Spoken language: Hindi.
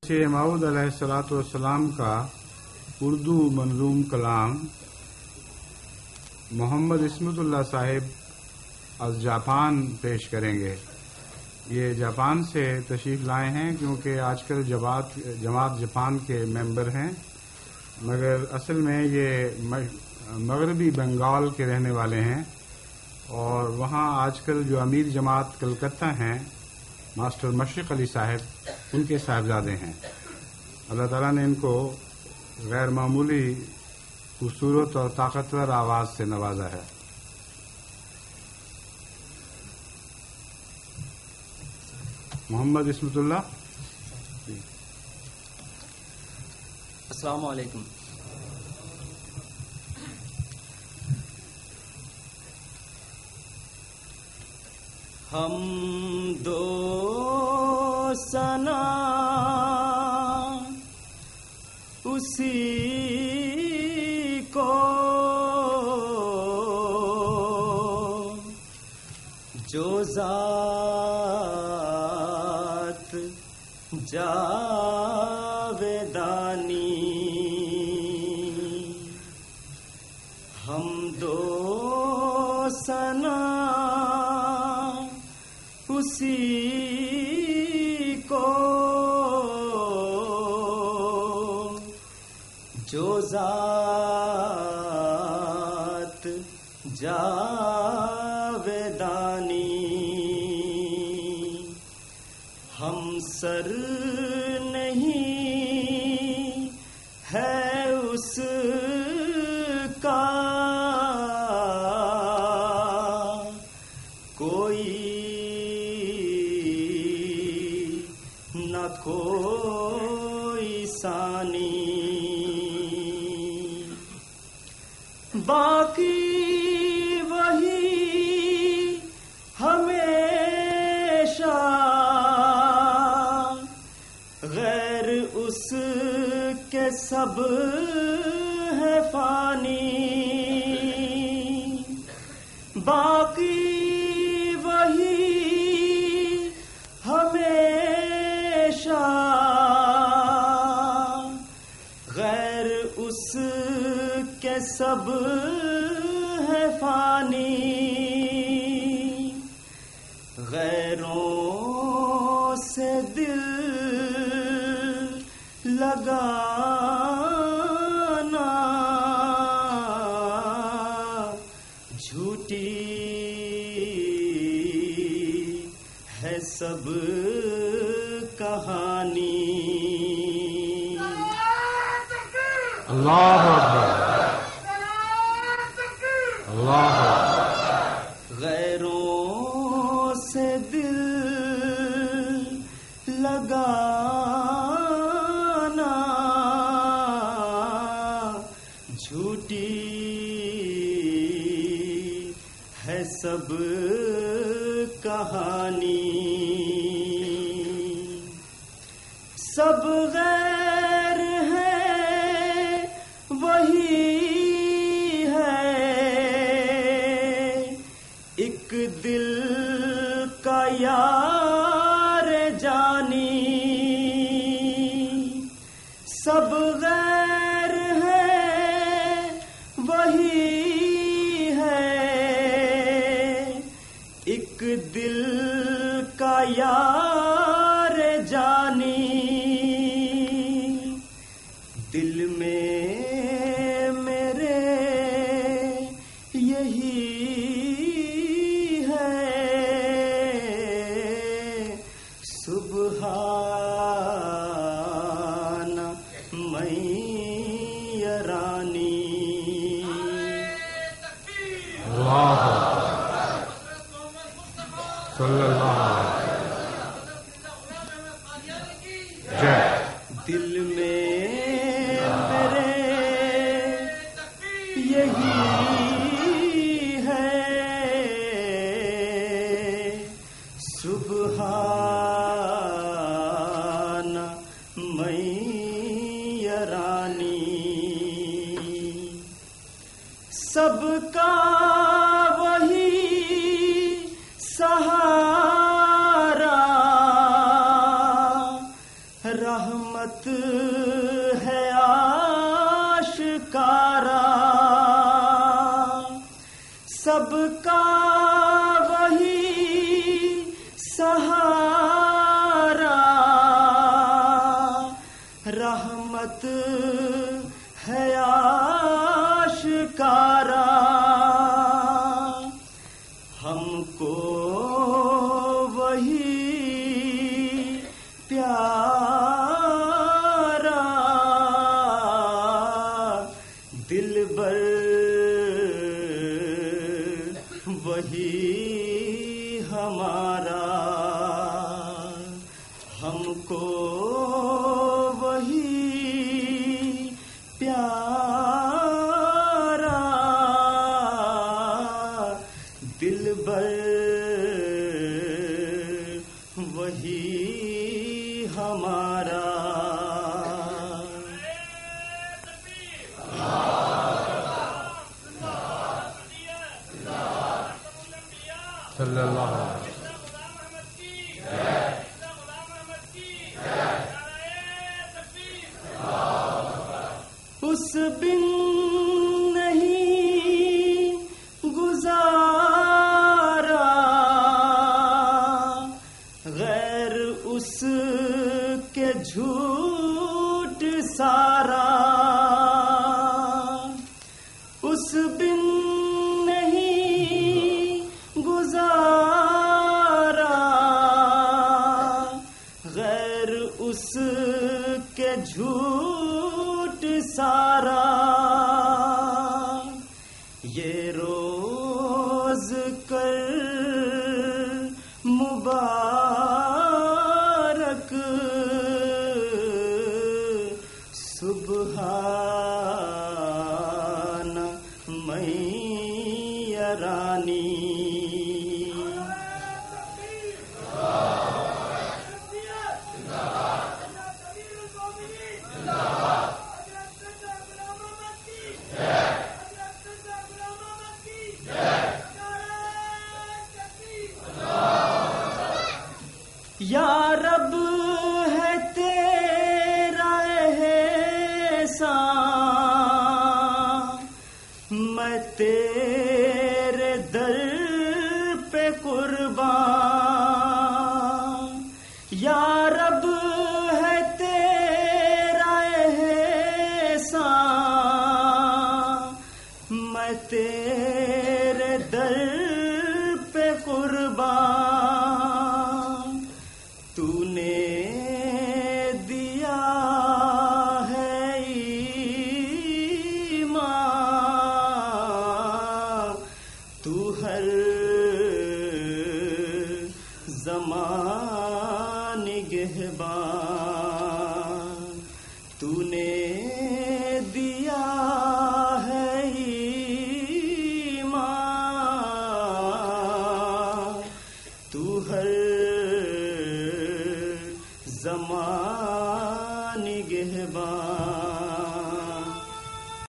शेख मऊद अलैहिस्सलाम का उर्दू मंजूम कलाम मोहम्मद इस्मतुल्लाह साहिब आज जापान पेश करेंगे। ये जापान से तशरीफ लाए हैं क्योंकि आजकल जमात जापान के मेंबर हैं, मगर असल में ये मगरबी बंगाल के रहने वाले हैं और वहाँ आजकल जो अमीर जमात कलकत्ता हैं मास्टर मशरिक अली साहब, उनके साहबजादे हैं। अल्लाह ताला ने इनको गैर मामूली खूबसूरत और ताकतवर आवाज से नवाजा है। मोहम्मद इस्मतुल्लाह। अस्सलाम वालेकुम। हम दो सना उसी को जो ज़ात जावेदानी, हम दो सना उसी को जो ज़ात जावेदानी, हम सर नहीं है उसका कोई न कोई सानी, बाकी वही हमेशा गैर उसके सब है फानी, बाकी वही हमेशा गैर उसके सब है फानी, गैरों से दिल लगाना झूठी है सब कहानी। अल्लाह अकबर, अल्लाह अकबर। गैरों से दिल लगाना झूठी है सब कहानी, सब गैर है वही है एक दिल का यार जानी, सब गैर है वही है एक दिल का यार जानी, दिल में मेरे यही है सुबहाना मैयरानी। अल्लाह सल्लल्लाहु जय। दिल में मेरे यही है सुबहाना मैयरानी, सबका वही सहारा रहमत है आशिकारा, सबका वही सहारा। रहमत है आशिकारा, हमको वही प्यारा। दिलबर वही हमारा, हमको वही प्यारा। दिलबर वही हमारा। सल्लल्लाहु अलैहि उस बिन नहीं गुजारा, गैर उस के झूठ सारा। उस बिन नहीं गुजारा, गैर उस के झूठ सारा। ये रोज कर मुबारक सुबहाना मैया रानी। या रब है तेरा एहसान, मैं तेरे दर पे कुर्बान। या रब है तेरा एहसान, मैं तेरे दर पे कुर्बान। तूने दिया है ईमान, तू हर ज़मान निगहबान। तूने दिया है ईमान, तू हर